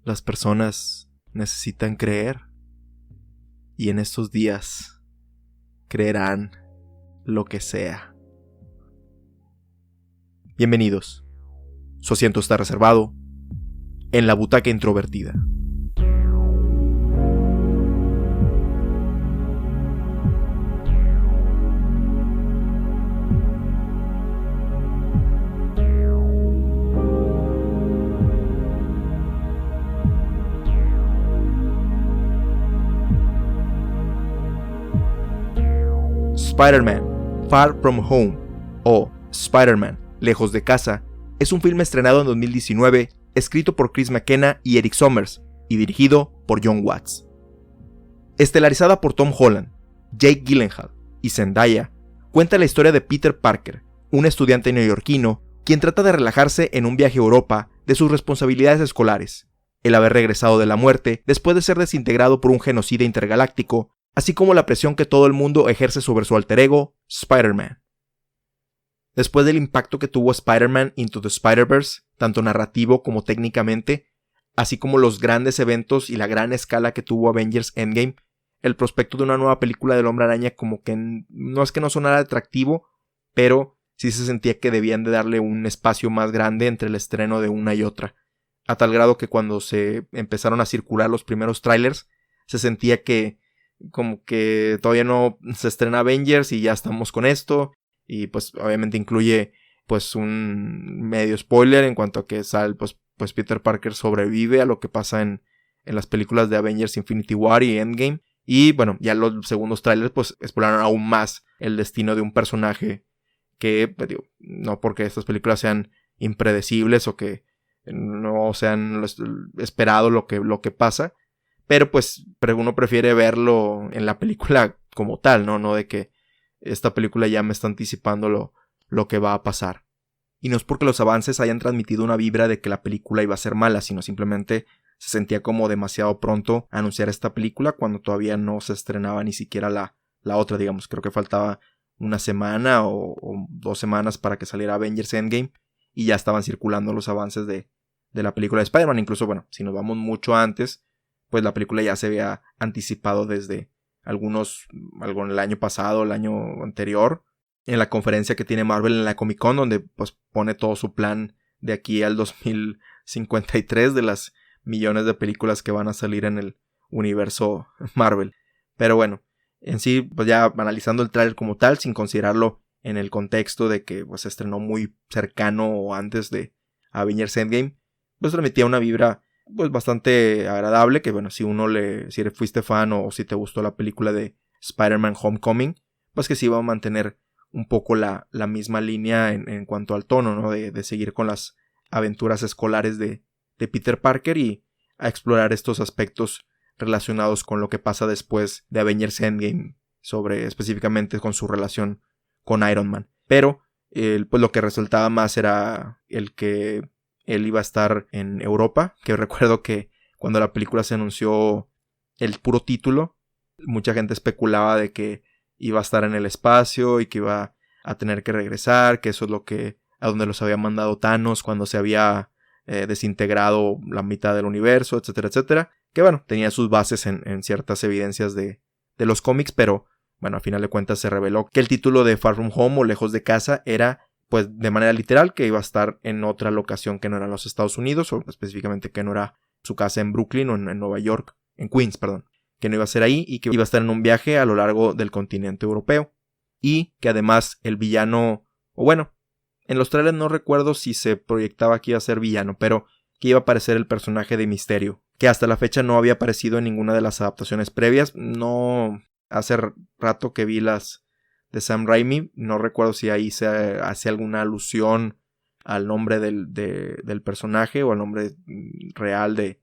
Las personas necesitan creer, y en estos días creerán lo que sea. Bienvenidos. Su asiento está reservado en la butaca introvertida. Spider-Man Far From Home, o Spider-Man Lejos de Casa, es un filme estrenado en 2019, escrito por Chris McKenna y Eric Sommers, y dirigido por Jon Watts. Estelarizada por Tom Holland, Jake Gyllenhaal y Zendaya, cuenta la historia de Peter Parker, un estudiante neoyorquino quien trata de relajarse en un viaje a Europa de sus responsabilidades escolares, el haber regresado de la muerte después de ser desintegrado por un genocida intergaláctico, así como la presión que todo el mundo ejerce sobre su alter ego, Spider-Man. Después del impacto que tuvo Spider-Man Into the Spider-Verse, tanto narrativo como técnicamente, así como los grandes eventos y la gran escala que tuvo Avengers Endgame, el prospecto de una nueva película del Hombre Araña como que no es que no sonara atractivo, pero sí se sentía que debían de darle un espacio más grande entre el estreno de una y otra, a tal grado que cuando se empezaron a circular los primeros trailers, se sentía que como que todavía no se estrena Avengers y ya estamos con esto, y pues obviamente incluye pues un medio spoiler en cuanto a que pues Peter Parker sobrevive a lo que pasa en las películas de Avengers Infinity War y Endgame, y bueno, ya los segundos trailers pues exploraron aún más el destino de un personaje que, digo, no porque estas películas sean impredecibles o que no sean esperado lo que pasa, pero pues uno prefiere verlo en la película como tal, no de que esta película ya me está anticipando lo que va a pasar. Y no es porque los avances hayan transmitido una vibra de que la película iba a ser mala, sino simplemente se sentía como demasiado pronto anunciar esta película cuando todavía no se estrenaba ni siquiera la otra, digamos. Creo que faltaba una semana o 2 semanas para que saliera Avengers Endgame y ya estaban circulando los avances de la película de Spider-Man. Incluso, bueno, si nos vamos mucho antes, pues la película ya se había anticipado desde algo en el año pasado, el año anterior, en la conferencia que tiene Marvel en la Comic Con, donde pues pone todo su plan de aquí al 2053 de las millones de películas que van a salir en el universo Marvel. Pero bueno, en sí, pues ya analizando el tráiler como tal, sin considerarlo en el contexto de que pues se estrenó muy cercano o antes de Avengers Endgame, pues transmitía una vibra pues bastante agradable, que bueno, si fuiste fan o si te gustó la película de Spider-Man Homecoming, pues que sí iba a mantener un poco la misma línea en cuanto al tono, ¿no? De seguir con las aventuras escolares de Peter Parker y a explorar estos aspectos relacionados con lo que pasa después de Avengers Endgame, específicamente con su relación con Iron Man. Pero pues lo que resultaba más era el que él iba a estar en Europa, que recuerdo que cuando la película se anunció el puro título, mucha gente especulaba de que iba a estar en el espacio y que iba a tener que regresar, que eso es a donde los había mandado Thanos cuando se había desintegrado la mitad del universo, etcétera, etcétera, que bueno, tenía sus bases en ciertas evidencias de los cómics, pero bueno, a final de cuentas se reveló que el título de Far From Home o Lejos de Casa era pues de manera literal que iba a estar en otra locación que no era los Estados Unidos, o específicamente que no era su casa en Brooklyn o en Nueva York, en Queens, perdón, que no iba a ser ahí y que iba a estar en un viaje a lo largo del continente europeo. Y que además el villano, o bueno, en los trailers no recuerdo si se proyectaba que iba a ser villano, pero que iba a aparecer el personaje de Misterio, que hasta la fecha no había aparecido en ninguna de las adaptaciones previas. No, hace rato que vi las de Sam Raimi, no recuerdo si ahí se hace alguna alusión al nombre del personaje o al nombre real de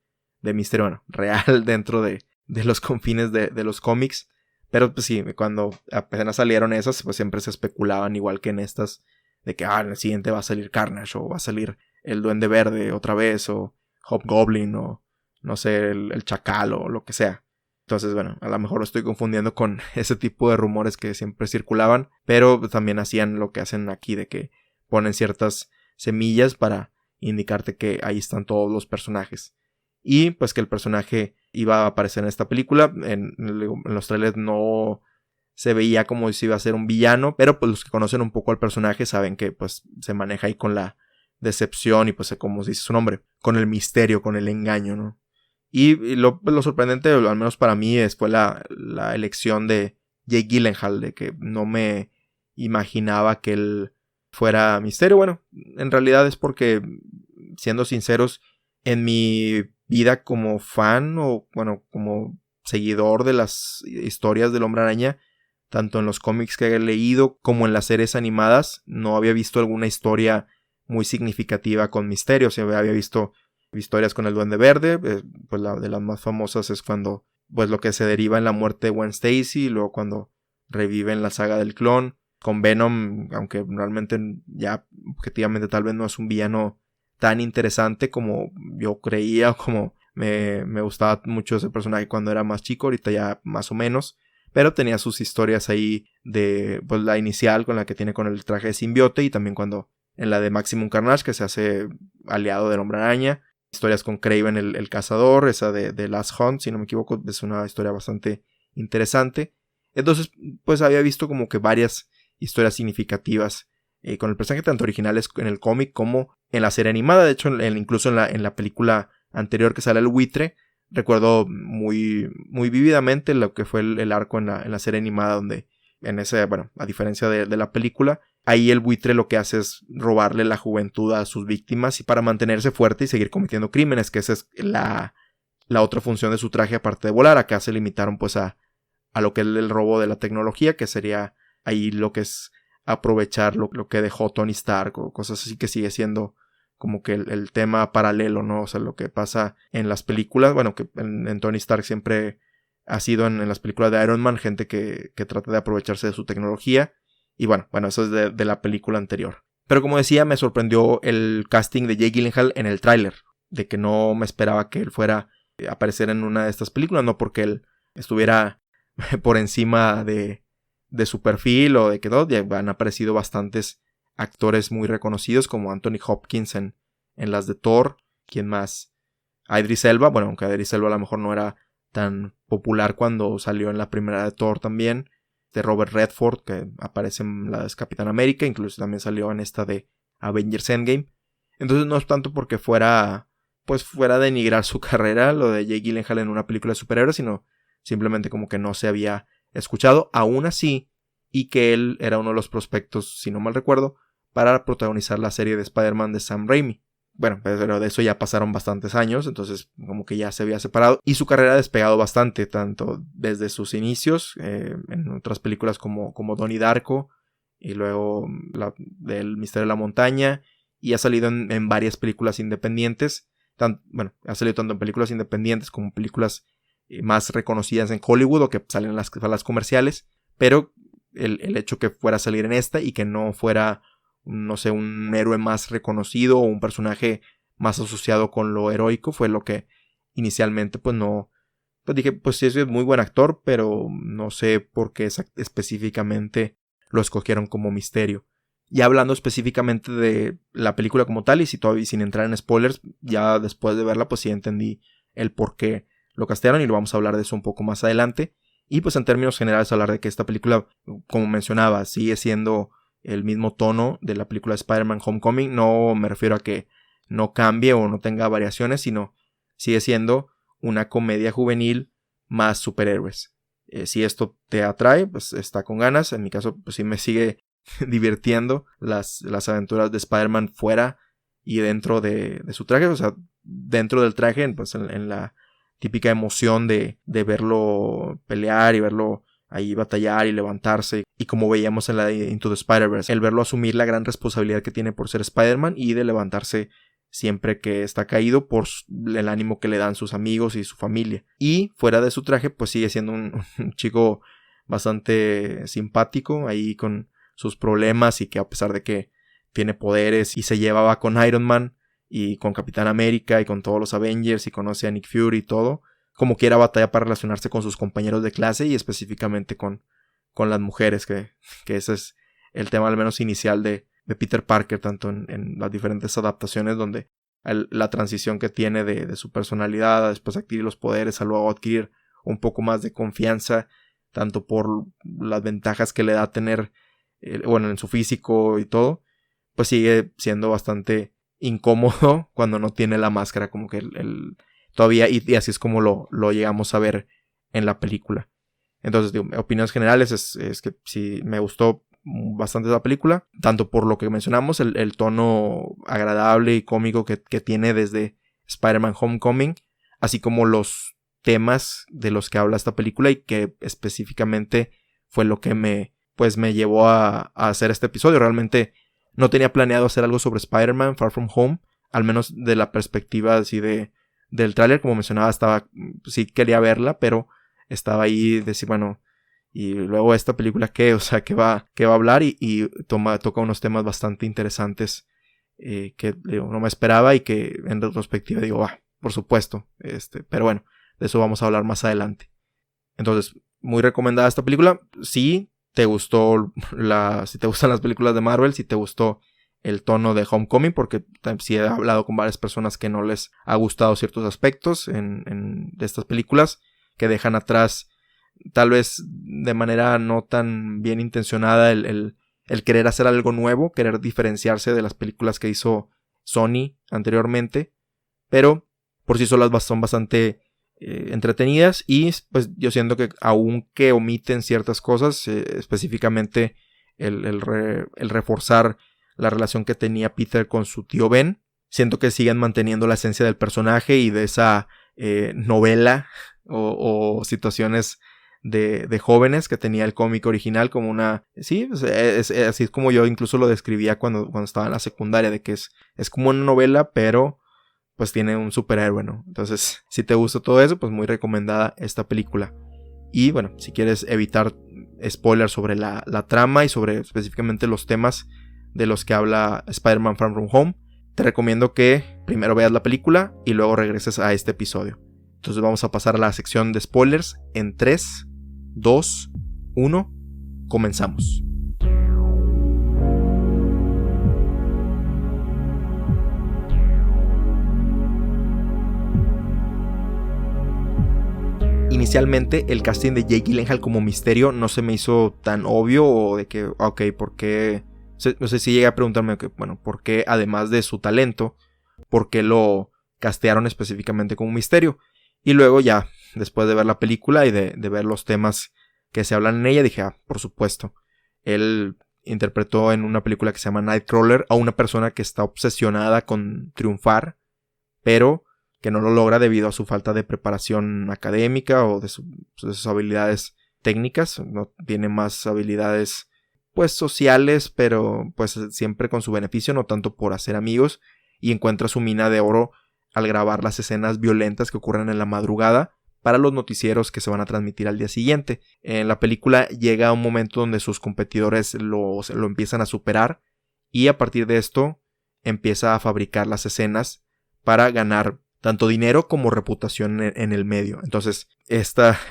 Misterio, bueno, real dentro de los confines de los cómics, pero pues sí, cuando apenas salieron esas, pues siempre se especulaban igual que en estas, de que en el siguiente va a salir Carnage, o va a salir el Duende Verde otra vez, o Hobgoblin, o no sé, el Chacal, o lo que sea. Entonces, bueno, a lo mejor lo estoy confundiendo con ese tipo de rumores que siempre circulaban, pero también hacían lo que hacen aquí, de que ponen ciertas semillas para indicarte que ahí están todos los personajes. y pues que el personaje iba a aparecer en esta película. En los trailers no se veía como si iba a ser un villano, pero pues los que conocen un poco al personaje saben que pues se maneja ahí con la decepción y pues como dice su nombre, con el misterio, con el engaño, ¿no? Y lo sorprendente, al menos para mí, fue la elección de Jake Gyllenhaal, de que no me imaginaba que él fuera Misterio. Bueno, en realidad es porque, siendo sinceros, en mi vida como fan o bueno, como seguidor de las historias del Hombre Araña, tanto en los cómics que he leído como en las series animadas, no había visto alguna historia muy significativa con Misterio. O sea, había visto historias con el Duende Verde, pues la de las más famosas es cuando pues lo que se deriva en la muerte de Gwen Stacy, y luego cuando revive en la saga del clon. Con Venom, aunque realmente ya objetivamente tal vez no es un villano tan interesante como yo creía o como me gustaba mucho ese personaje cuando era más chico, ahorita ya más o menos, pero tenía sus historias ahí de pues la inicial con la que tiene con el traje de simbiote, y también cuando en la de Maximum Carnage, que se hace aliado del Hombre Araña, historias con Kraven el cazador, esa de Last Hunt, si no me equivoco, es una historia bastante interesante. Entonces pues había visto como que varias historias significativas con el personaje, tanto originales en el cómic como en la serie animada. De hecho, incluso en la película anterior que sale el buitre, recuerdo muy, muy vívidamente lo que fue el arco en la serie animada, donde en ese, bueno, a diferencia de la película, ahí el buitre lo que hace es robarle la juventud a sus víctimas y para mantenerse fuerte y seguir cometiendo crímenes, que esa es la otra función de su traje aparte de volar. Acá se limitaron pues a lo que es el robo de la tecnología, que sería ahí lo que es aprovechar lo que dejó Tony Stark o cosas así, que sigue siendo como que el tema paralelo, ¿no? O sea, lo que pasa en las películas, bueno, que en Tony Stark siempre ha sido en las películas de Iron Man, gente que trata de aprovecharse de su tecnología, y bueno, eso es de la película anterior. Pero como decía, me sorprendió el casting de Jake Gyllenhaal en el tráiler, de que no me esperaba que él fuera a aparecer en una de estas películas, no porque él estuviera por encima de su perfil o de que no, ya han aparecido bastantes actores muy reconocidos como Anthony Hopkins en las de Thor. ¿Quién más? Idris Elba, bueno, aunque Idris Elba a lo mejor no era tan popular cuando salió en la primera de Thor también. De Robert Redford, que aparece en la de Capitán América, incluso también salió en esta de Avengers Endgame. Entonces no es tanto porque fuera a denigrar su carrera lo de Jake Gyllenhaal en una película de superhéroes, sino simplemente como que no se había escuchado, aún así, y que él era uno de los prospectos, si no mal recuerdo, para protagonizar la serie de Spider-Man de Sam Raimi. Bueno, pero de eso ya pasaron bastantes años, entonces como que ya se había separado, y su carrera ha despegado bastante, tanto desde sus inicios en otras películas como Donnie Darko, y luego del Misterio de la Montaña, y ha salido en varias películas independientes. Bueno, ha salido tanto en películas independientes como películas más reconocidas en Hollywood o que salen en las salas comerciales, pero el hecho que fuera a salir en esta y que no fuera, no sé, un héroe más reconocido o un personaje más asociado con lo heroico fue lo que inicialmente pues no, pues dije, pues sí, es muy buen actor, pero no sé por qué específicamente lo escogieron como Misterio. Ya hablando específicamente de la película como tal, y si todavía sin entrar en spoilers, ya después de verla pues sí entendí el por qué lo castearon, y lo vamos a hablar de eso un poco más adelante. Y pues en términos generales hablar de que esta película, como mencionaba, sigue siendo el mismo tono de la película de Spider-Man Homecoming. No me refiero a que no cambie o no tenga variaciones, sino sigue siendo una comedia juvenil más superhéroes. Si esto te atrae, pues está con ganas. En mi caso, pues sí me sigue divirtiendo las aventuras de Spider-Man fuera y dentro de su traje. O sea, dentro del traje, pues en la típica emoción de verlo pelear y verlo ahí batallar y levantarse, y como veíamos en la de Into the Spider-Verse, el verlo asumir la gran responsabilidad que tiene por ser Spider-Man y de levantarse siempre que está caído por el ánimo que le dan sus amigos y su familia. Y fuera de su traje pues sigue siendo un chico bastante simpático ahí con sus problemas, y que a pesar de que tiene poderes y se llevaba con Iron Man y con Capitán América y con todos los Avengers y conoce a Nick Fury y todo, como quiera batalla para relacionarse con sus compañeros de clase y específicamente con las mujeres, que ese es el tema al menos inicial de Peter Parker, tanto en las diferentes adaptaciones donde la transición que tiene de su personalidad a después adquirir los poderes, a luego adquirir un poco más de confianza, tanto por las ventajas que le da tener, en su físico y todo, pues sigue siendo bastante incómodo cuando no tiene la máscara, como que todavía, y así es como lo llegamos a ver en la película. Entonces, digo, opiniones generales es que sí me gustó bastante la película, tanto por lo que mencionamos, el tono agradable y cómico que tiene desde Spider-Man Homecoming, así como los temas de los que habla esta película y que específicamente fue lo que me llevó a hacer este episodio. Realmente no tenía planeado hacer algo sobre Spider-Man Far From Home, al menos de la perspectiva así del tráiler. Como mencionaba, sí quería verla, pero estaba ahí decir, bueno, y luego esta película ¿qué? O sea, ¿qué va a hablar? Y toca unos temas bastante interesantes que no me esperaba y que en retrospectiva digo, por supuesto, pero bueno, de eso vamos a hablar más adelante. Entonces, muy recomendada esta película. Si te gustó si te gustan las películas de Marvel, si te gustó el tono de Homecoming, porque sí he hablado con varias personas que no les ha gustado ciertos aspectos de estas películas, que dejan atrás, tal vez de manera no tan bien intencionada, el querer hacer algo nuevo, querer diferenciarse de las películas que hizo Sony anteriormente, pero por sí solas son bastante entretenidas, y pues yo siento que aunque omiten ciertas cosas, específicamente el reforzar la relación que tenía Peter con su tío Ben, siento que siguen manteniendo la esencia del personaje y de esa novela o situaciones de jóvenes que tenía el cómic original, como una... Sí, así es como yo incluso lo describía cuando estaba en la secundaria, de que es como una novela, pero pues tiene un superhéroe, ¿no? Entonces, si te gusta todo eso, pues muy recomendada esta película. Y bueno, si quieres evitar spoilers sobre la trama y sobre específicamente los temas de los que habla Spider-Man Far From Home, te recomiendo que primero veas la película y luego regreses a este episodio. Entonces vamos a pasar a la sección de spoilers en 3, 2, 1, comenzamos. Inicialmente el casting de Jake Gyllenhaal como Misterio no se me hizo tan obvio, o de que, ok, ¿por qué? No sé si llegué a preguntarme, bueno, ¿por qué además de su talento, por qué lo castearon específicamente como Misterio? Y luego ya, después de ver la película y de ver los temas que se hablan en ella, dije, por supuesto. Él interpretó en una película que se llama Nightcrawler a una persona que está obsesionada con triunfar, pero que no lo logra debido a su falta de preparación académica o de sus habilidades técnicas. No tiene más habilidades pues sociales, pero pues siempre con su beneficio, no tanto por hacer amigos, y encuentra su mina de oro al grabar las escenas violentas que ocurren en la madrugada para los noticieros que se van a transmitir al día siguiente. En la película llega un momento donde sus competidores lo empiezan a superar, y a partir de esto empieza a fabricar las escenas para ganar tanto dinero como reputación en el medio. Entonces,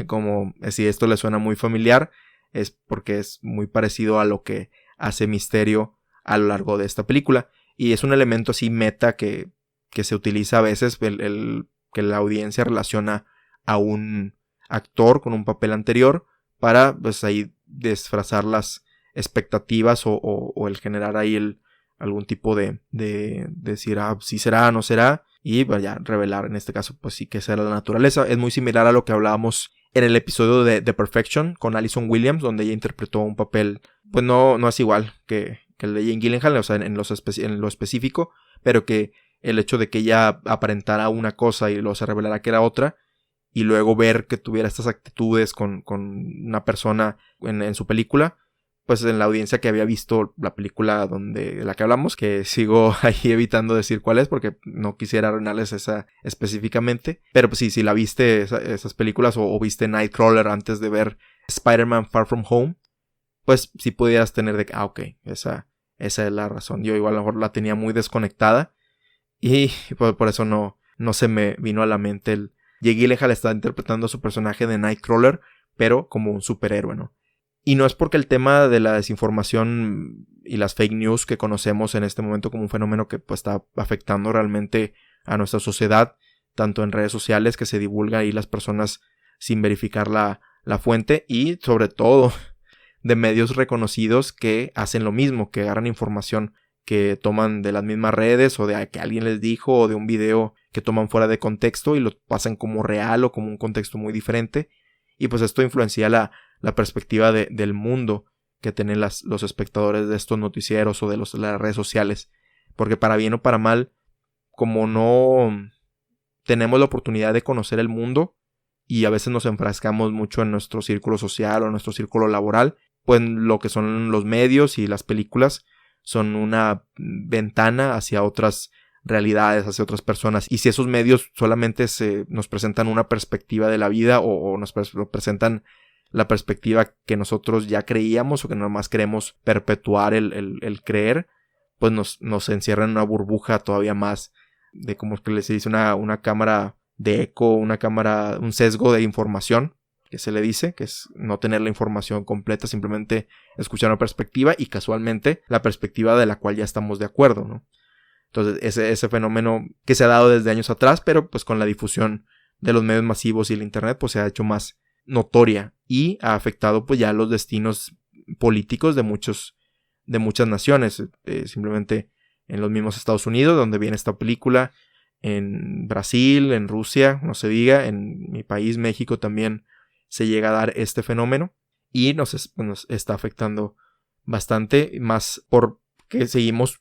como si esto le suena muy familiar, es porque es muy parecido a lo que hace Misterio a lo largo de esta película. Y es un elemento así meta que se utiliza a veces, que la audiencia relaciona a un actor con un papel anterior para pues ahí disfrazar las expectativas o el generar ahí algún tipo de decir, si será, no será, y pues ya revelar en este caso pues sí que será la naturaleza. Es muy similar a lo que hablábamos en el episodio de The Perfection con Allison Williams, donde ella interpretó un papel, pues no es igual que el de Jake Gyllenhaal, o sea, en lo específico, pero que el hecho de que ella aparentara una cosa y luego se revelara que era otra, y luego ver que tuviera estas actitudes con una persona en su película, pues en la audiencia que había visto la película de la que hablamos, que sigo ahí evitando decir cuál es porque no quisiera arruinarles esa específicamente, pero pues sí, si la viste esas películas o viste Nightcrawler antes de ver Spider-Man Far From Home, pues sí pudieras tener de que, ok, esa es la razón. Yo igual a lo mejor la tenía muy desconectada y por eso no se me vino a la mente Jake Gyllenhaal está interpretando a su personaje de Nightcrawler, pero como un superhéroe, ¿no? Y no es porque el tema de la desinformación y las fake news que conocemos en este momento como un fenómeno que pues, está afectando realmente a nuestra sociedad, tanto en redes sociales que se divulga ahí las personas sin verificar la fuente, y sobre todo de medios reconocidos que hacen lo mismo, que agarran información que toman de las mismas redes o de que alguien les dijo o de un video que toman fuera de contexto y lo pasan como real o como un contexto muy diferente. Y pues esto influencia la perspectiva del mundo que tienen los espectadores de estos noticieros o de las redes sociales. Porque para bien o para mal, como no tenemos la oportunidad de conocer el mundo y a veces nos enfrascamos mucho en nuestro círculo social o nuestro círculo laboral, pues lo que son los medios y las películas son una ventana hacia otras realidades, hacia otras personas. Y si esos medios solamente nos presentan una perspectiva de la vida o nos presentan la perspectiva que nosotros ya creíamos o que nomás queremos perpetuar el creer, pues nos encierra en una burbuja todavía más de, como que se dice, una cámara de eco, un sesgo de información, que se le dice, que es no tener la información completa, simplemente escuchar una perspectiva y casualmente la perspectiva de la cual ya estamos de acuerdo, ¿no? Entonces ese fenómeno que se ha dado desde años atrás, pero pues con la difusión de los medios masivos y el internet pues se ha hecho más notoria y ha afectado pues ya los destinos políticos de muchas naciones, simplemente en los mismos Estados Unidos, donde viene esta película, en Brasil, en Rusia, no se diga, en mi país, México, también se llega a dar este fenómeno y nos está afectando bastante, más porque seguimos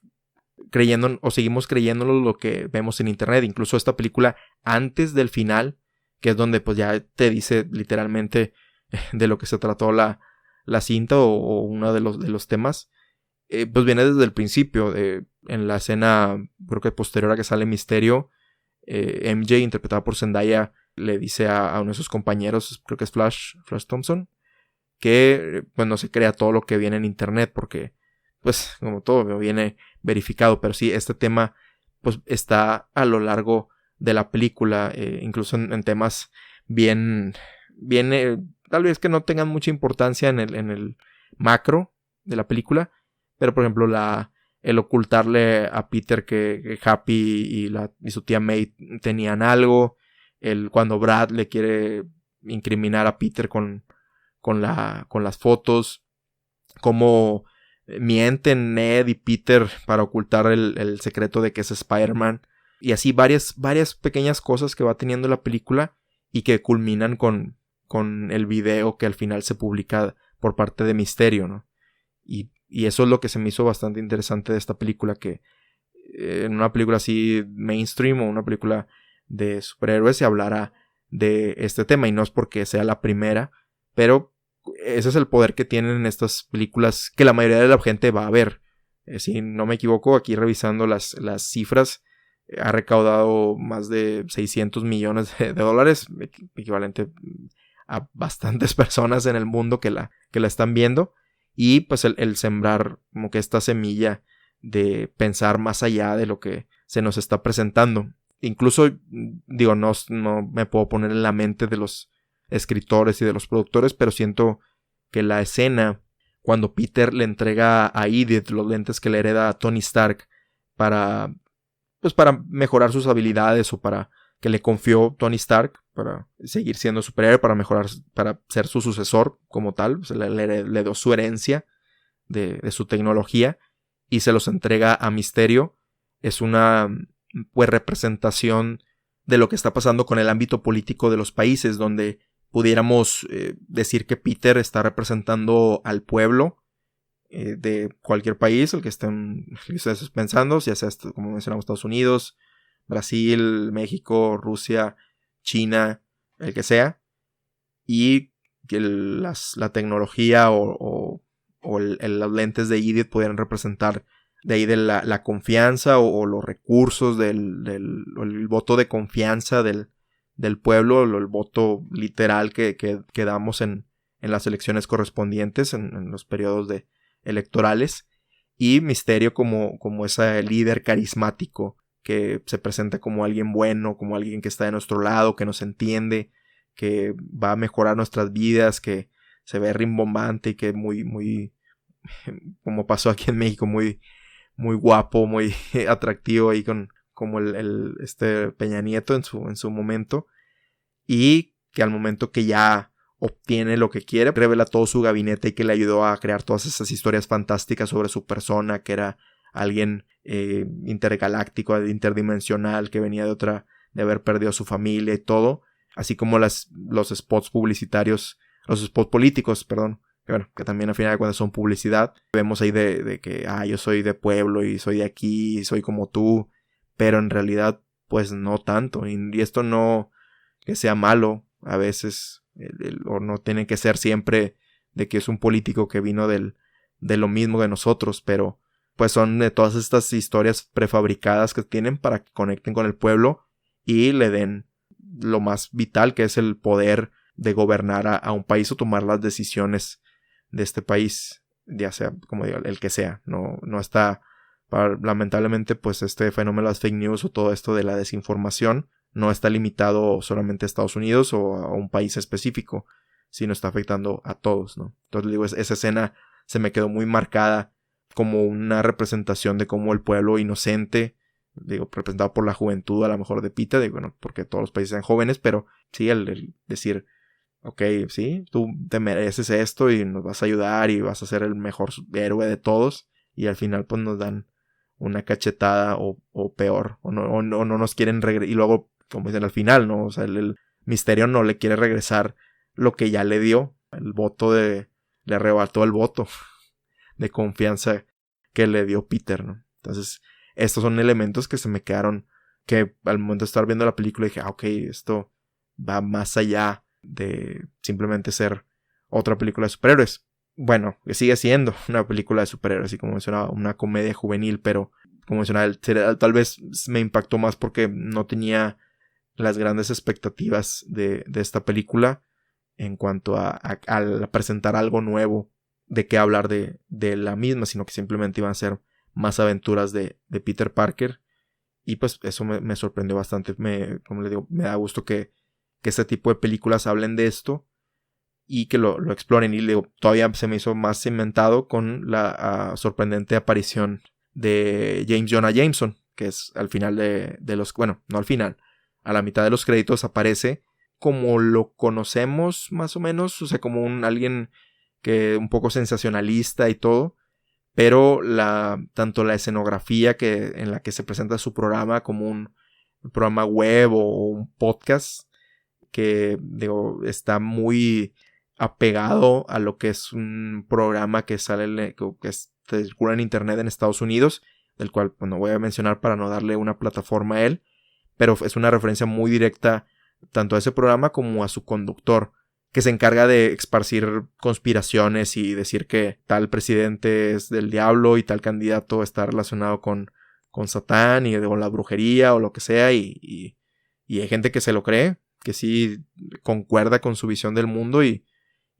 creyéndolo lo que vemos en internet. Incluso esta película, antes del final, que es donde pues ya te dice literalmente de lo que se trató la cinta o uno de los temas, pues viene desde el principio. En la escena, creo que posterior a que sale Misterio, MJ, interpretada por Zendaya, le dice a uno de sus compañeros, creo que es Flash Thompson, que pues no se crea todo lo que viene en internet, porque pues como todo viene verificado. Pero sí, este tema pues está a lo largo de la película, incluso en temas bien tal vez que no tengan mucha importancia en el macro de la película, pero por ejemplo el ocultarle a Peter que Happy y su tía May tenían algo, cuando Brad le quiere incriminar a Peter con las fotos, cómo mienten Ned y Peter para ocultar el secreto de que es Spider-Man, y así varias pequeñas cosas que va teniendo la película y que culminan con el video que al final se publica por parte de Misterio, ¿no? Y eso es lo que se me hizo bastante interesante de esta película, que en una película así mainstream o una película de superhéroes se hablara de este tema, y no es porque sea la primera, pero ese es el poder que tienen estas películas que la mayoría de la gente va a ver. Si no me equivoco, aquí revisando las cifras, ha recaudado más de 600 millones de dólares, equivalente a bastantes personas en el mundo que la están viendo. Y pues el sembrar como que esta semilla de pensar más allá de lo que se nos está presentando. Incluso, digo, no me puedo poner en la mente de los escritores y de los productores, pero siento que la escena cuando Peter le entrega a Edith los lentes que le hereda a Tony Stark para mejorar sus habilidades, o para que le confió Tony Stark para seguir siendo superhéroe, para mejorar, para ser su sucesor como tal, pues le dio su herencia de su tecnología y se los entrega a Misterio. Es una pues representación de lo que está pasando con el ámbito político de los países, donde pudiéramos decir que Peter está representando al pueblo de cualquier país, el que estén ustedes pensando, ya sea como mencionamos Estados Unidos, Brasil, México, Rusia, China, el que sea, y que la tecnología o los lentes de Edith pudieran representar de ahí de la confianza o los recursos el voto de confianza del pueblo, el voto literal que damos en las elecciones correspondientes, en los periodos electorales, y Misterio como ese líder carismático que se presenta como alguien bueno, como alguien que está de nuestro lado, que nos entiende, que va a mejorar nuestras vidas, que se ve rimbombante y que muy, muy, como pasó aquí en México, muy, muy guapo, muy atractivo ahí como este Peña Nieto en su momento, y que al momento que ya obtiene lo que quiere, revela todo su gabinete y que le ayudó a crear todas esas historias fantásticas sobre su persona, que era alguien intergaláctico, interdimensional, que venía de haber perdido a su familia y todo, así como los spots publicitarios, los spots políticos, perdón, que también al final de cuentas son publicidad. Vemos ahí de que yo soy de pueblo y soy de aquí y soy como tú, pero en realidad pues no tanto, y esto no que sea malo a veces, o no tiene que ser siempre de que es un político que vino de lo mismo de nosotros, pero pues son de todas estas historias prefabricadas que tienen para que conecten con el pueblo y le den lo más vital, que es el poder de gobernar a un país o tomar las decisiones de este país, ya sea, como digo, el que sea. No está, lamentablemente, pues este fenómeno de las fake news o todo esto de la desinformación no está limitado solamente a Estados Unidos o a un país específico, sino está afectando a todos, ¿no? Entonces digo, esa escena se me quedó muy marcada como una representación de cómo el pueblo inocente, digo, representado por la juventud a lo mejor de Peter, digo, bueno, porque todos los países sean jóvenes, pero sí, el decir, ok, sí, tú te mereces esto y nos vas a ayudar y vas a ser el mejor héroe de todos, y al final pues nos dan una cachetada o peor, o no nos quieren regresar, y luego, como dicen al final, ¿no? O sea, el Misterio no le quiere regresar lo que ya le dio, el voto le arrebató el voto de confianza que le dio Peter, ¿no? Entonces, estos son elementos que se me quedaron, que al momento de estar viendo la película dije, ok, esto va más allá de simplemente ser otra película de superhéroes. Bueno, que sigue siendo una película de superhéroes, y como mencionaba, una comedia juvenil, pero como mencionaba, tal vez me impactó más porque no tenía las grandes expectativas de esta película en cuanto a presentar algo nuevo de qué hablar de la misma, sino que simplemente iban a ser más aventuras de Peter Parker, y pues eso me sorprendió bastante. Como les digo, me da gusto que este tipo de películas hablen de esto y que lo exploren, y digo, todavía se me hizo más cimentado con la sorprendente aparición de James Jonah Jameson, que es al final de los, bueno, no al final, a la mitad de los créditos aparece como lo conocemos más o menos, o sea, como alguien que un poco sensacionalista y todo, pero tanto la escenografía en la que se presenta su programa como un programa web o un podcast que, digo, está muy apegado a lo que es un programa que circula en internet en Estados Unidos, del cual pues, no voy a mencionar para no darle una plataforma a él, pero es una referencia muy directa tanto a ese programa como a su conductor, que se encarga de esparcir conspiraciones y decir que tal presidente es del diablo y tal candidato está relacionado con Satán o la brujería o lo que sea, y hay gente que se lo cree, que sí concuerda con su visión del mundo y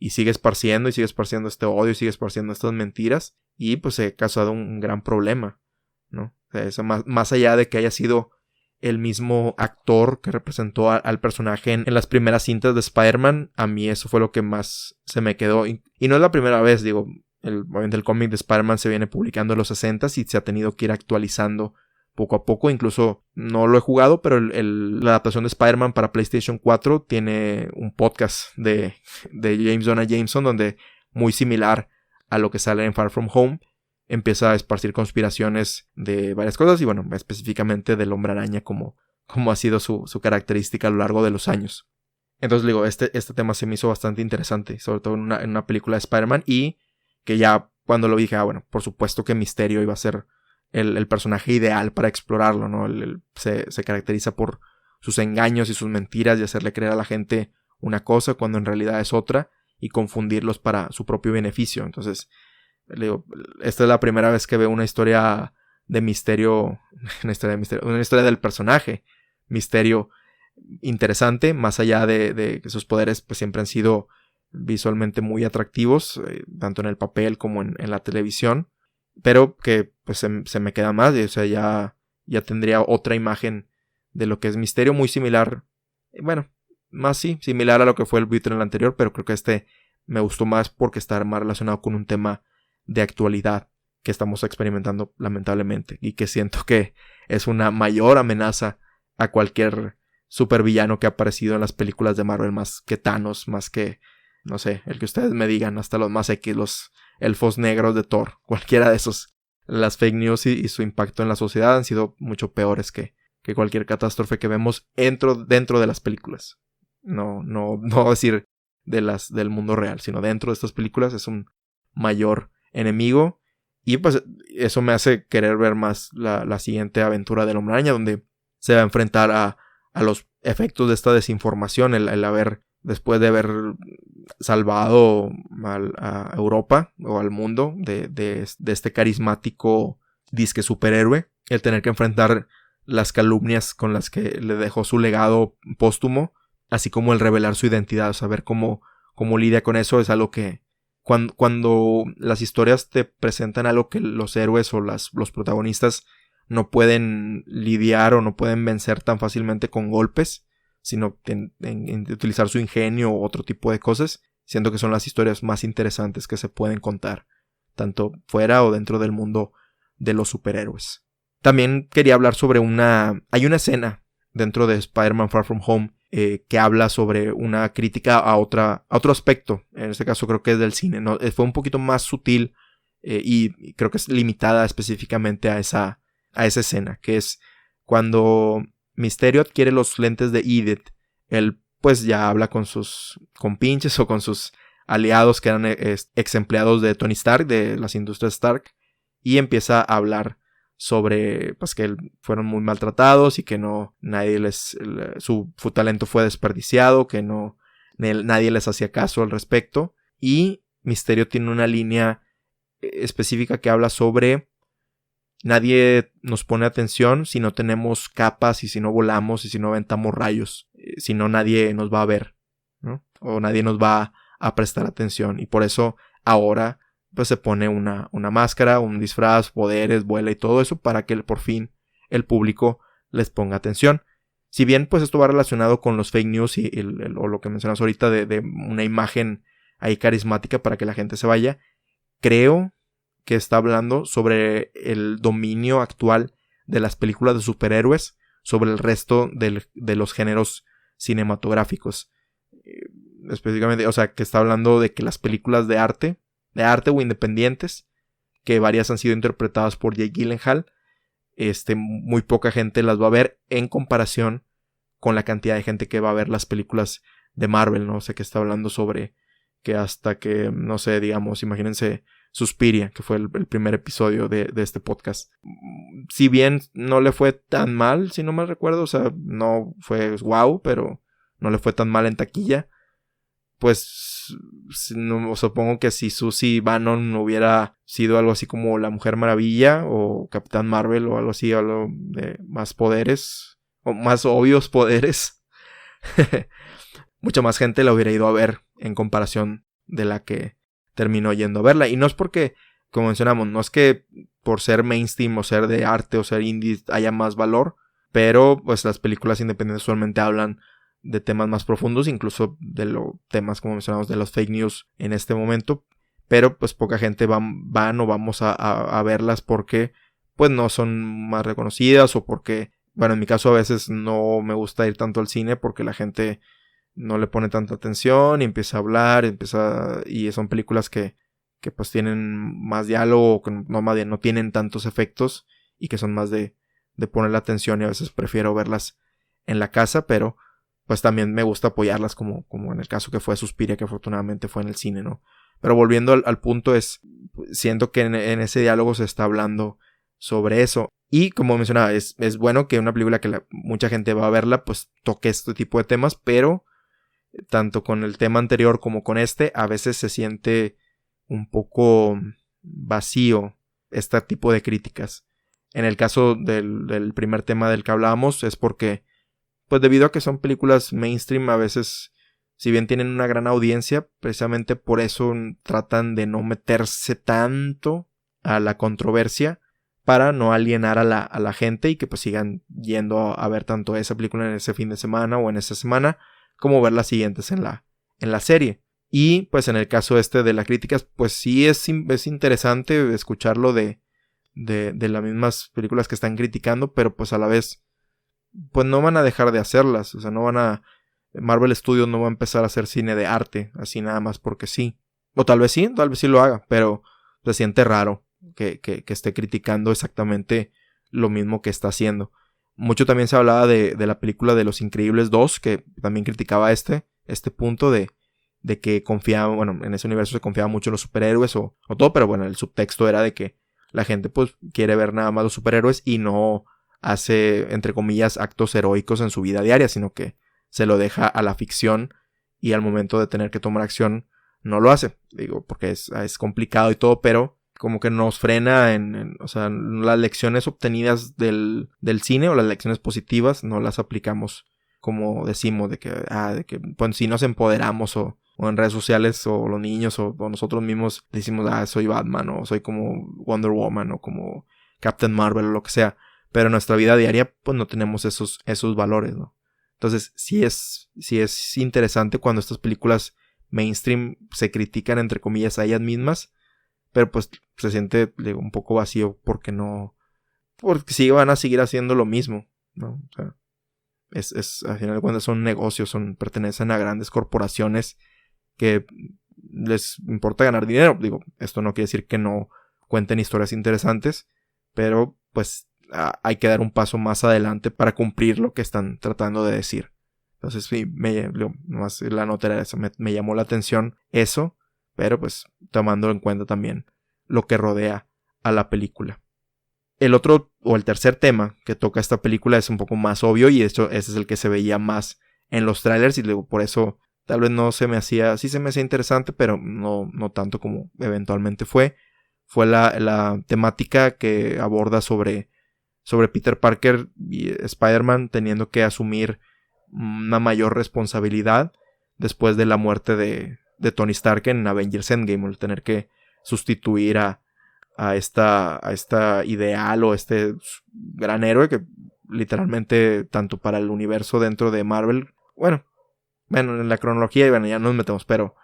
sigue esparciendo este odio y sigue esparciendo estas mentiras, y pues se ha causado un gran problema, ¿no? O sea, eso más allá de que haya sido el mismo actor que representó al personaje en las primeras cintas de Spider-Man, a mí eso fue lo que más se me quedó, y no es la primera vez, digo, obviamente el cómic de Spider-Man se viene publicando en los 60s y se ha tenido que ir actualizando poco a poco. Incluso no lo he jugado, pero la adaptación de Spider-Man para PlayStation 4 tiene un podcast de James Jonah Jameson, donde, muy similar a lo que sale en Far From Home, empieza a esparcir conspiraciones de varias cosas, y bueno, específicamente del Hombre Araña, como ha sido su característica a lo largo de los años. Entonces digo, este tema se me hizo bastante interesante, sobre todo en una película de Spider-Man, y que ya cuando lo dije, bueno, por supuesto que Misterio iba a ser el personaje ideal para explorarlo, ¿no? Se caracteriza por sus engaños y sus mentiras y hacerle creer a la gente una cosa cuando en realidad es otra, y confundirlos para su propio beneficio. Entonces, le digo, esta es la primera vez que veo una historia de Misterio, una historia del personaje Misterio interesante, más allá de que sus poderes pues siempre han sido visualmente muy atractivos, tanto en el papel como en la televisión, pero que pues se me queda más, o sea, ya tendría otra imagen de lo que es Misterio, muy similar, bueno, más sí, similar a lo que fue el Buitre en el anterior, pero creo que me gustó más porque está más relacionado con un tema de actualidad que estamos experimentando lamentablemente, y que siento que es una mayor amenaza a cualquier supervillano que ha aparecido en las películas de Marvel, más que Thanos, más que, no sé, el que ustedes me digan, hasta los más X, los elfos negros de Thor, cualquiera de esos. Las fake news y su impacto en la sociedad han sido mucho peores que cualquier catástrofe que vemos dentro de las películas. No decir del mundo real, sino dentro de estas películas es un mayor enemigo. Y pues eso me hace querer ver más la siguiente aventura del Hombre Araña, donde se va a enfrentar a los efectos de esta desinformación, el haber, después de haber salvado a Europa o al mundo de este carismático disque superhéroe, el tener que enfrentar las calumnias con las que le dejó su legado póstumo, así como el revelar su identidad, saber cómo lidia con eso, es algo que cuando las historias te presentan algo que los héroes o los protagonistas no pueden lidiar o no pueden vencer tan fácilmente con golpes, sino en utilizar su ingenio o otro tipo de cosas, siento que son las historias más interesantes que se pueden contar, tanto fuera o dentro del mundo de los superhéroes. También quería hablar sobre hay una escena dentro de Spider-Man Far From Home que habla sobre una crítica a otro aspecto. En este caso creo que es del cine, ¿no? Fue un poquito más sutil y creo que es limitada específicamente a esa escena, que es cuando Mysterio adquiere los lentes de Edith. Él pues ya habla con sus compinches o con sus aliados que eran ex empleados de Tony Stark, de las industrias Stark, y empieza a hablar sobre pues que fueron muy maltratados y que su talento fue desperdiciado, que nadie les hacía caso al respecto. Y Mysterio tiene una línea específica que habla sobre: nadie nos pone atención si no tenemos capas y si no volamos y si no aventamos rayos, si no nadie nos va a ver, ¿no? O nadie nos va a prestar atención, y por eso ahora pues se pone una máscara, un disfraz, poderes, vuela y todo eso para que por fin el público les ponga atención. Si bien pues esto va relacionado con los fake news o lo que mencionas ahorita de una imagen ahí carismática para que la gente se vaya, creo que está hablando sobre el dominio actual de las películas de superhéroes sobre el resto de los géneros cinematográficos. Específicamente, o sea, que está hablando de que las películas de arte o independientes, que varias han sido interpretadas por Jake Gyllenhaal, muy poca gente las va a ver en comparación con la cantidad de gente que va a ver las películas de Marvel, ¿no? O sea, que está hablando sobre que hasta que, no sé, digamos, imagínense Suspiria, que fue el primer episodio de este podcast. Si bien no le fue tan mal, si no mal recuerdo, o sea, no fue wow, pero no le fue tan mal en taquilla. Pues supongo que si Susie Bannon hubiera sido algo así como la Mujer Maravilla o Capitán Marvel o algo así, algo de más poderes o más obvios poderes, mucha más gente la hubiera ido a ver en comparación de la que terminó yendo a verla. Y no es porque, como mencionamos, no es que por ser mainstream o ser de arte o ser indie haya más valor, pero pues las películas independientes usualmente hablan de temas más profundos, incluso de los temas, como mencionamos, de los fake news en este momento, pero pues poca gente van o vamos a verlas porque pues no son más reconocidas, o porque, bueno, en mi caso a veces no me gusta ir tanto al cine porque la gente no le pone tanta atención y empieza a hablar, y son películas que pues tienen más diálogo, que no tienen tantos efectos y que son más de ponerle atención, y a veces prefiero verlas en la casa, pero pues también me gusta apoyarlas como en el caso que fue Suspiria, que afortunadamente fue en el cine, ¿no? Pero volviendo al punto, siento que en ese diálogo se está hablando sobre eso. Y como mencionaba, es bueno que una película que mucha gente va a verla, pues toque este tipo de temas, pero tanto con el tema anterior como con a veces se siente un poco vacío este tipo de críticas. En el caso del primer tema del que hablábamos, es porque pues debido a que son películas mainstream, a veces, si bien tienen una gran audiencia, precisamente por eso tratan de no meterse tanto a la controversia para no alienar a la gente y que pues sigan yendo a ver tanto esa película en ese fin de semana o en esa semana como ver las siguientes en la serie. Y pues en el caso de las críticas, pues sí es interesante escucharlo de las mismas películas que están criticando, pero pues a la vez, pues no van a dejar de hacerlas. O sea, Marvel Studios no va a empezar a hacer cine de arte, así nada más porque sí. O tal vez sí lo haga, pero se siente raro que esté criticando exactamente lo mismo que está haciendo. Mucho también se hablaba de la película de Los Increíbles 2, que también criticaba este punto de que confiaba, bueno, en ese universo se confiaba mucho en los superhéroes o todo, pero bueno, el subtexto era de que la gente pues quiere ver nada más los superhéroes y no hace, entre comillas, actos heroicos en su vida diaria, sino que se lo deja a la ficción y al momento de tener que tomar acción no lo hace. Digo, porque es complicado y todo, pero como que nos frena o sea, las lecciones obtenidas del cine o las lecciones positivas no las aplicamos como decimos, de que pues si nos empoderamos o en redes sociales o los niños o nosotros mismos decimos, soy Batman o soy como Wonder Woman o como Captain Marvel o lo que sea, pero en nuestra vida diaria pues no tenemos esos valores, ¿no? Entonces sí es interesante cuando estas películas mainstream se critican entre comillas a ellas mismas, pero pues se siente un poco vacío porque sí van a seguir haciendo lo mismo, ¿no? O sea, al final de cuentas son negocios, pertenecen a grandes corporaciones que les importa ganar dinero. Digo, esto no quiere decir que no cuenten historias interesantes, pero pues hay que dar un paso más adelante para cumplir lo que están tratando de decir. Entonces sí, nomás la nota era eso, me llamó la atención eso, pero pues tomando en cuenta también lo que rodea a la película. El otro o el tercer tema que toca esta película es un poco más obvio y de hecho ese es el que se veía más en los trailers y luego por eso tal vez sí se me hacía interesante, pero no tanto como eventualmente fue la temática que aborda sobre Peter Parker y Spider-Man teniendo que asumir una mayor responsabilidad después de la muerte de Tony Stark en Avengers Endgame, el tener que sustituir a esta ideal o este gran héroe que literalmente tanto para el universo dentro de Marvel, bueno, en la cronología ya nos metemos, pero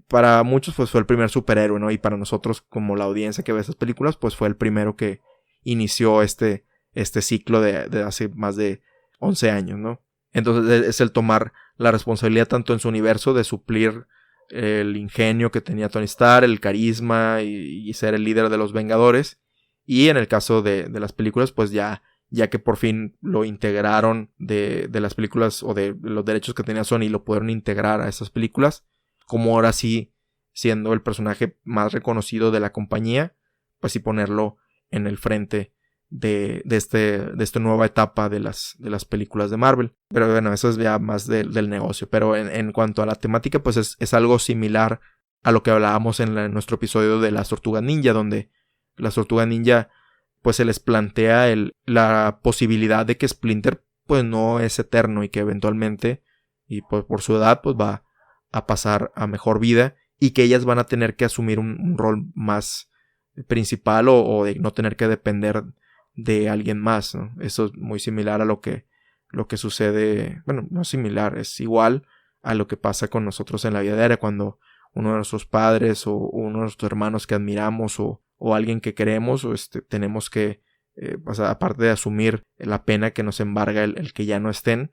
para muchos pues fue el primer superhéroe, ¿no? Y para nosotros como la audiencia que ve esas películas pues fue el primero que inició este ciclo de hace más de 11 años, ¿no? Entonces es el tomar la responsabilidad tanto en su universo de suplir el ingenio que tenía Tony Stark, el carisma y ser el líder de los Vengadores. Y en el caso de las películas, pues ya que por fin lo integraron de las películas o de los derechos que tenía Sony, lo pudieron integrar a esas películas, como ahora sí siendo el personaje más reconocido de la compañía, pues sí ponerlo en el frente de esta nueva etapa de las películas de Marvel. Pero bueno, eso es ya más del negocio. Pero en cuanto a la temática, pues es algo similar a lo que hablábamos en nuestro episodio de las Tortugas Ninja, donde las Tortugas Ninja pues se les plantea la posibilidad de que Splinter pues no es eterno y que eventualmente y pues, por su edad pues va a pasar a mejor vida y que ellas van a tener que asumir un rol más principal o de no tener que depender de alguien más, ¿no? Eso es muy similar a lo que sucede, bueno, no similar, es igual a lo que pasa con nosotros en la vida diaria cuando uno de nuestros padres o uno de nuestros hermanos que admiramos o alguien que queremos o tenemos que, o sea, aparte de asumir la pena que nos embarga el que ya no estén,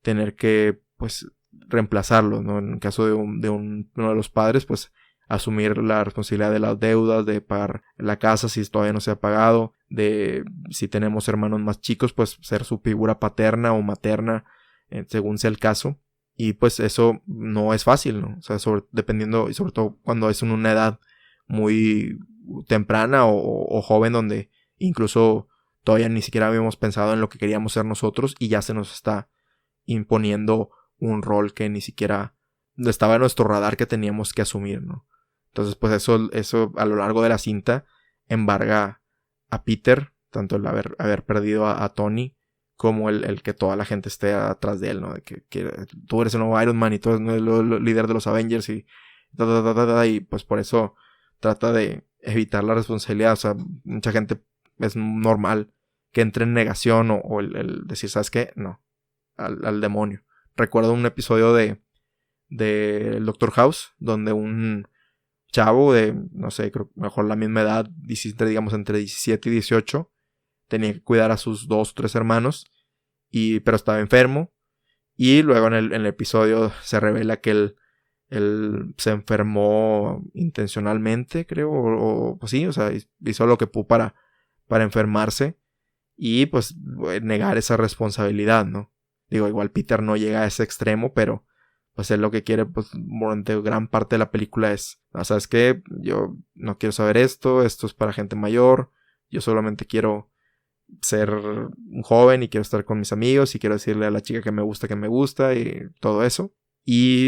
tener que pues reemplazarlo, ¿no? En el caso de uno de los padres, pues asumir la responsabilidad de las deudas, de pagar la casa si todavía no se ha pagado, de si tenemos hermanos más chicos, pues ser su figura paterna o materna, según sea el caso. Y pues eso no es fácil, ¿no? O sea, dependiendo, y sobre todo cuando es en una edad muy temprana o joven, donde incluso todavía ni siquiera habíamos pensado en lo que queríamos ser nosotros y ya se nos está imponiendo un rol que ni siquiera estaba en nuestro radar que teníamos que asumir, ¿no? Entonces, pues eso a lo largo de la cinta embarga a Peter, tanto el haber perdido a Tony, como el que toda la gente esté atrás de él, ¿no? De que tú eres el nuevo Iron Man y tú eres el líder de los Avengers y y pues por eso trata de evitar la responsabilidad. O sea, mucha gente es normal que entre en negación o el decir, ¿sabes qué? No, al demonio. Recuerdo un episodio de del Doctor House, donde un chavo de, no sé, creo mejor la misma edad, digamos entre 17 y 18, tenía que cuidar a sus 2 o 3 hermanos, pero estaba enfermo. Y luego en el episodio se revela que él se enfermó intencionalmente, creo, o pues sí, o sea, hizo lo que pudo para enfermarse y pues negar esa responsabilidad, ¿no? Digo, igual Peter no llega a ese extremo, pero pues él lo que quiere, pues durante gran parte de la película es, ¿sabes qué? Yo no quiero saber esto es para gente mayor, yo solamente quiero ser un joven y quiero estar con mis amigos y quiero decirle a la chica que me gusta y todo eso.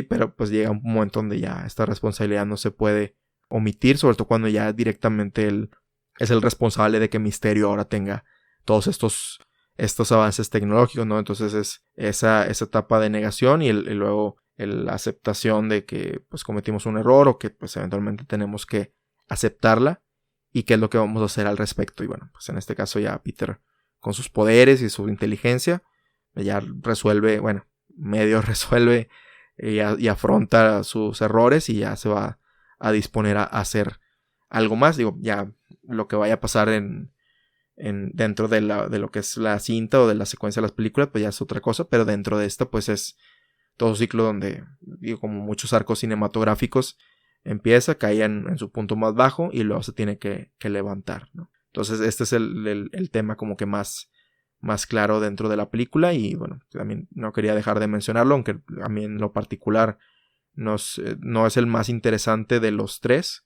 Pero pues llega un momento donde ya esta responsabilidad no se puede omitir, sobre todo cuando ya directamente él es el responsable de que Mysterio ahora tenga todos estos avances tecnológicos, ¿no? Entonces es esa etapa de negación y luego la aceptación de que pues cometimos un error o que pues eventualmente tenemos que aceptarla y qué es lo que vamos a hacer al respecto. Y bueno, pues en este caso ya Peter con sus poderes y su inteligencia ya resuelve, bueno, medio resuelve y afronta sus errores y ya se va a disponer a hacer algo más. Digo, ya lo que vaya a pasar dentro de lo que es la cinta o de la secuencia de las películas, pues ya es otra cosa, pero dentro de esta pues es todo un ciclo donde, digo, como muchos arcos cinematográficos, empieza, cae en su punto más bajo y luego se tiene que levantar, ¿no? Entonces este es el tema como que más claro dentro de la película y bueno, también no quería dejar de mencionarlo, aunque a mí en lo particular no es el más interesante de los tres,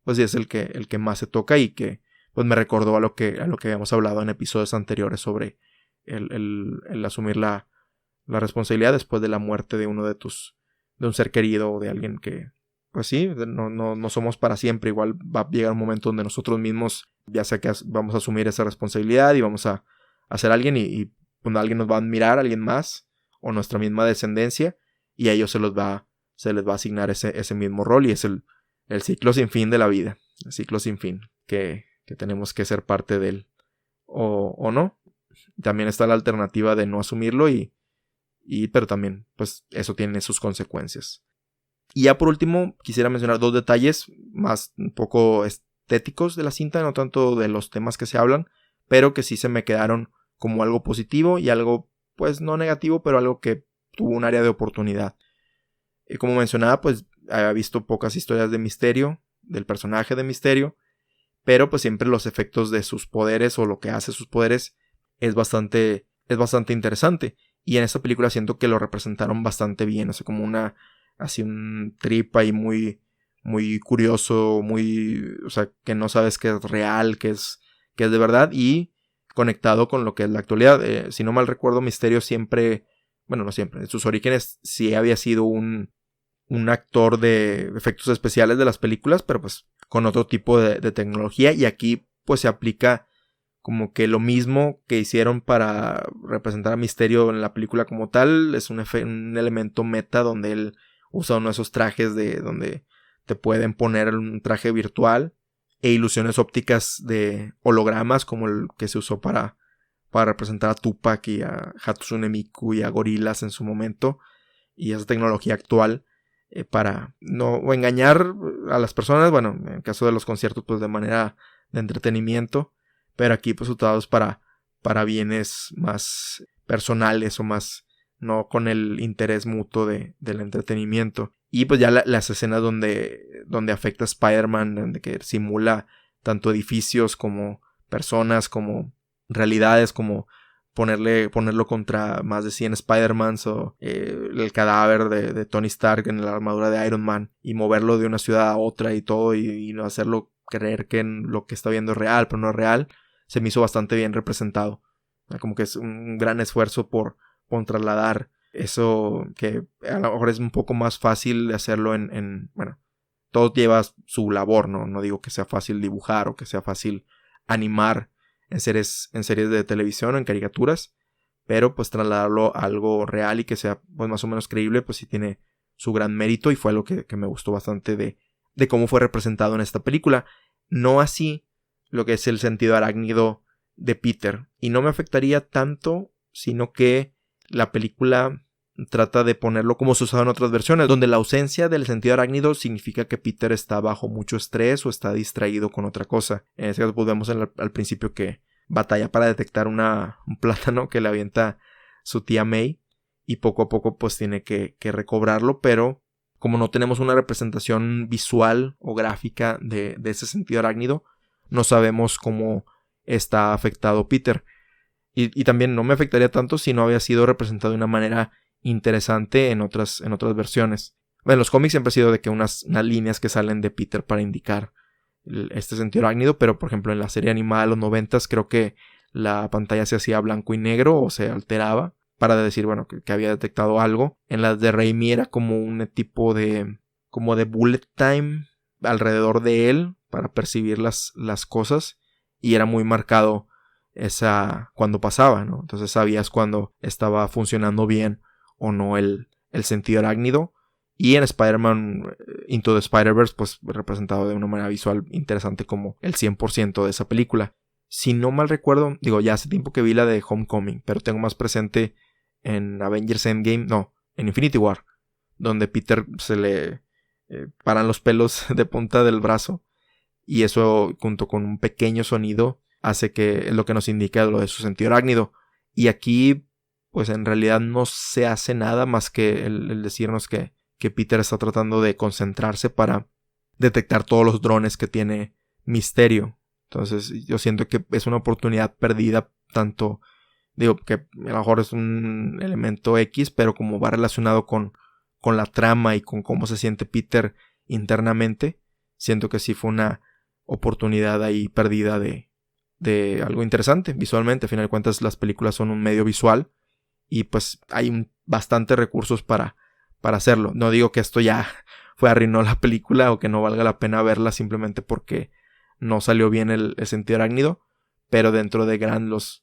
pues sí es el que más se toca y que pues me recordó a lo que habíamos hablado en episodios anteriores sobre el asumir la responsabilidad después de la muerte de uno de un ser querido o de alguien que pues sí, no somos para siempre. Igual va a llegar un momento donde nosotros mismos, ya sea que vamos a asumir esa responsabilidad y vamos a ser alguien y pues, alguien nos va a admirar, alguien más, o nuestra misma descendencia, y a ellos se les va a asignar ese mismo rol, y es el ciclo sin fin de la vida, el ciclo sin fin, que tenemos que ser parte de él, o no. También está la alternativa de no asumirlo, pero también, pues, eso tiene sus consecuencias. Y ya por último, quisiera mencionar 2 detalles más un poco estéticos de la cinta, no tanto de los temas que se hablan, pero que sí se me quedaron como algo positivo y algo, pues no negativo, pero algo que tuvo un área de oportunidad. Como mencionaba, pues había visto pocas historias de Mysterio, del personaje de Mysterio, pero pues siempre los efectos de sus poderes o lo que hace sus poderes es bastante interesante. Y en esta película siento que lo representaron bastante bien, o sea, como un trip ahí muy, muy curioso, o sea, que no sabes que es real, que es de verdad y conectado con lo que es la actualidad. Si no mal recuerdo, Mysterio siempre, bueno, no siempre, en sus orígenes sí había sido un actor de efectos especiales de las películas, pero pues con otro tipo de tecnología, y aquí pues se aplica como que lo mismo que hicieron para representar a Mysterio en la película como tal. Es un elemento meta donde él usa uno de esos trajes donde te pueden poner un traje virtual e ilusiones ópticas de hologramas como el que se usó para representar a Tupac y a Hatsune Miku y a gorilas en su momento, y esa tecnología actual para no engañar a las personas, bueno, en el caso de los conciertos pues de manera de entretenimiento, pero aquí pues usados para bienes más personales o más no con el interés mutuo del entretenimiento. Y pues ya las escenas donde afecta a Spider-Man, donde que simula tanto edificios como personas, como realidades, como ponerlo contra más de 100 Spider-Mans o el cadáver de Tony Stark en la armadura de Iron Man y moverlo de una ciudad a otra y todo y no hacerlo creer que lo que está viendo es real, pero no es real, se me hizo bastante bien representado. Como que es un gran esfuerzo por trasladar eso, que a lo mejor es un poco más fácil de hacerlo bueno, todo lleva su labor, no digo que sea fácil dibujar o que sea fácil animar en series de televisión o en caricaturas, pero pues trasladarlo a algo real y que sea pues más o menos creíble, pues sí tiene su gran mérito, y fue algo que me gustó bastante de cómo fue representado en esta película. No así lo que es el sentido arácnido de Peter, y no me afectaría tanto, sino que la película trata de ponerlo como se usaba en otras versiones, donde la ausencia del sentido arácnido significa que Peter está bajo mucho estrés o está distraído con otra cosa. En este caso, pues vemos al principio que batalla para detectar un plátano que le avienta su tía May, y poco a poco pues tiene que recobrarlo, pero como no tenemos una representación visual o gráfica de ese sentido arácnido, no sabemos cómo está afectado Peter. Y también no me afectaría tanto si no había sido representado de una manera interesante en otras versiones. En los cómics siempre ha sido de que unas líneas que salen de Peter para indicar este sentido arácnido, pero por ejemplo en la serie animada de los 90s creo que la pantalla se hacía blanco y negro o se alteraba para decir, bueno, que había detectado algo. En las de Raimi era como un tipo de bullet time alrededor de él para percibir las cosas, y era muy marcado cuando pasaba, ¿no? Entonces sabías cuando estaba funcionando bien o no el sentido arácnido. Y en Spider-Man Into the Spider-Verse pues representado de una manera visual interesante como el 100% de esa película. Si no mal recuerdo, digo, ya hace tiempo que vi la de Homecoming, pero tengo más presente en Avengers Endgame, no, en Infinity War, donde Peter se le paran los pelos de punta del brazo, y eso junto con un pequeño sonido hace que es lo que nos indica lo de su sentido arácnido. Y aquí pues en realidad no se hace nada más que el decirnos que Peter está tratando de concentrarse para detectar todos los drones que tiene Misterio. Entonces yo siento que es una oportunidad perdida, tanto, digo, que a lo mejor es un elemento X, pero como va relacionado con la trama y con cómo se siente Peter internamente, siento que sí fue una oportunidad ahí perdida de algo interesante visualmente. A final de cuentas las películas son un medio visual y pues hay bastantes recursos para hacerlo. No digo que esto ya arruinó la película o que no valga la pena verla simplemente porque no salió bien el sentido arácnido, pero dentro de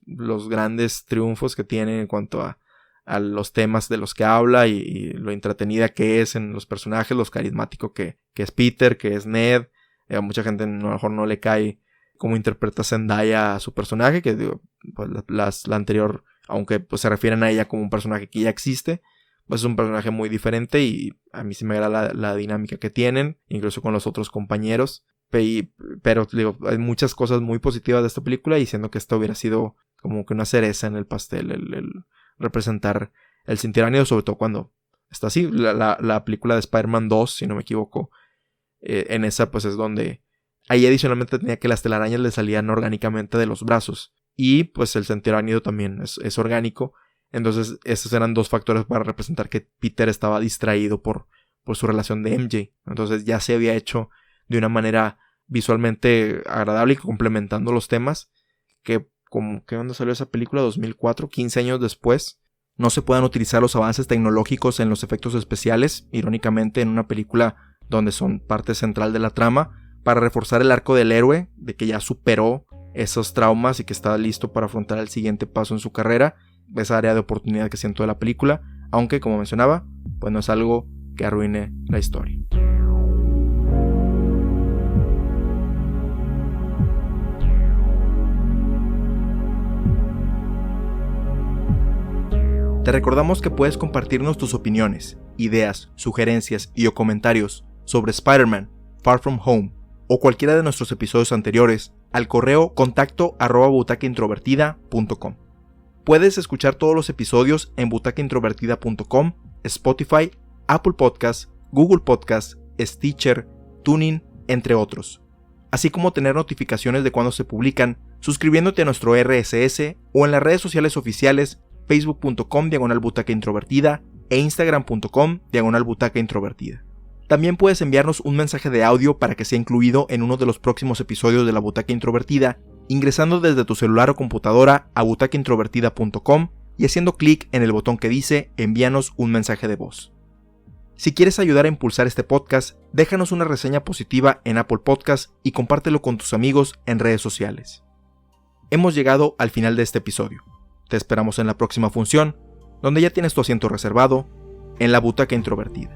los grandes triunfos que tiene en cuanto a los temas de los que habla y lo entretenida que es en los personajes, los carismático que es Peter, que es Ned. A mucha gente a lo mejor no le cae cómo interpreta Zendaya a su personaje, que digo, pues la anterior, aunque pues se refieren a ella como un personaje que ya existe, pues es un personaje muy diferente y a mí sí me agrada la dinámica que tienen, incluso con los otros compañeros. Pero digo, hay muchas cosas muy positivas de esta película, y siendo que esto hubiera sido como que una cereza en el pastel, el representar el sentido arácnido, sobre todo cuando está así. La película de Spider-Man 2, si no me equivoco, en esa pues es donde ahí adicionalmente tenía que las telarañas le salían orgánicamente de los brazos, y pues el sentido arácnido también es orgánico. Entonces esos eran dos factores para representar que Peter estaba distraído por su relación de MJ. Entonces ya se había hecho de una manera visualmente agradable y complementando los temas, que como que cuando salió esa película, 2004, 15 años después, no se puedan utilizar los avances tecnológicos en los efectos especiales, irónicamente en una película donde son parte central de la trama, para reforzar el arco del héroe, de que ya superó esos traumas y que está listo para afrontar el siguiente paso en su carrera. Esa área de oportunidad que siento de la película, aunque como mencionaba, pues no es algo que arruine la historia. Te recordamos que puedes compartirnos tus opiniones, ideas, sugerencias y o comentarios sobre Spider-Man, Far From Home o cualquiera de nuestros episodios anteriores al correo contacto@butacaintrovertida.com. Puedes escuchar todos los episodios en butacaintrovertida.com, Spotify, Apple Podcasts, Google Podcasts, Stitcher, TuneIn, entre otros. Así como tener notificaciones de cuando se publican, suscribiéndote a nuestro RSS o en las redes sociales oficiales facebook.com/butacaintrovertida e instagram.com/butacaintrovertida. También puedes enviarnos un mensaje de audio para que sea incluido en uno de los próximos episodios de La Butaca Introvertida, ingresando desde tu celular o computadora a butacaintrovertida.com y haciendo clic en el botón que dice envíanos un mensaje de voz. Si quieres ayudar a impulsar este podcast, déjanos una reseña positiva en Apple Podcasts y compártelo con tus amigos en redes sociales. Hemos llegado al final de este episodio. Te esperamos en la próxima función, donde ya tienes tu asiento reservado, en La Butaca Introvertida.